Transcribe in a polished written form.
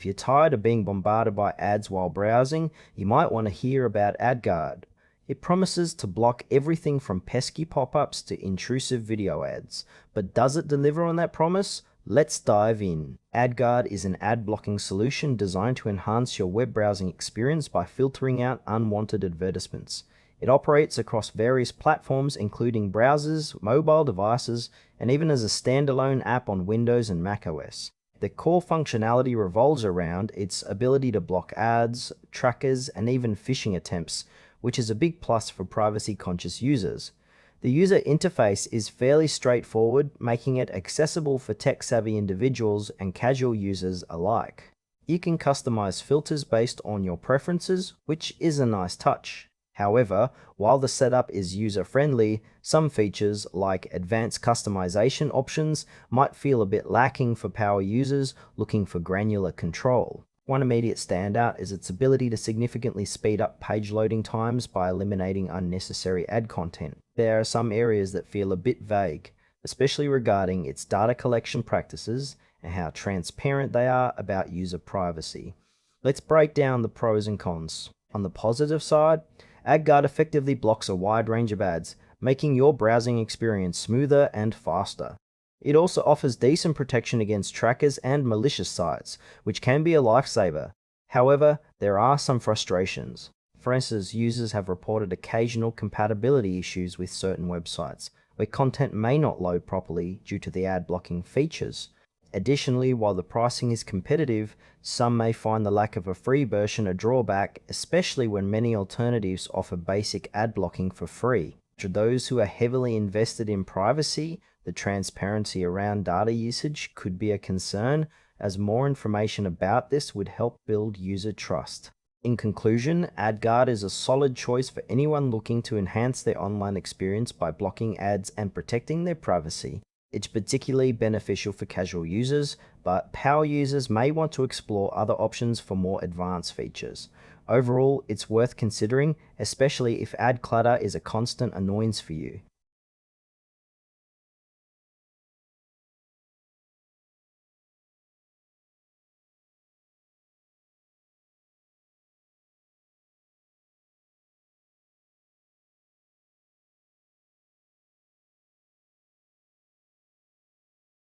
If you're tired of being bombarded by ads while browsing, you might want to hear about AdGuard. It promises to block everything from pesky pop-ups to intrusive video ads. But does it deliver on that promise? Let's dive in. AdGuard is an ad blocking solution designed to enhance your web browsing experience by filtering out unwanted advertisements. It operates across various platforms including browsers, mobile devices, and even as a standalone app on Windows and macOS. The core functionality revolves around its ability to block ads, trackers, and even phishing attempts, which is a big plus for privacy-conscious users. The user interface is fairly straightforward, making it accessible for tech-savvy individuals and casual users alike. You can customize filters based on your preferences, which is a nice touch. However, while the setup is user-friendly, some features like advanced customization options might feel a bit lacking for power users looking for granular control. One immediate standout is its ability to significantly speed up page loading times by eliminating unnecessary ad content. There are some areas that feel a bit vague, especially regarding its data collection practices and how transparent they are about user privacy. Let's break down the pros and cons. On the positive side, AdGuard effectively blocks a wide range of ads, making your browsing experience smoother and faster. It also offers decent protection against trackers and malicious sites, which can be a lifesaver. However, there are some frustrations. For instance, users have reported occasional compatibility issues with certain websites, where content may not load properly due to the ad blocking features. Additionally, while the pricing is competitive, some may find the lack of a free version a drawback, especially when many alternatives offer basic ad blocking for free. For those who are heavily invested in privacy, the transparency around data usage could be a concern, as more information about this would help build user trust. In conclusion, AdGuard is a solid choice for anyone looking to enhance their online experience by blocking ads and protecting their privacy. It's particularly beneficial for casual users, but power users may want to explore other options for more advanced features. Overall, it's worth considering, especially if ad clutter is a constant annoyance for you.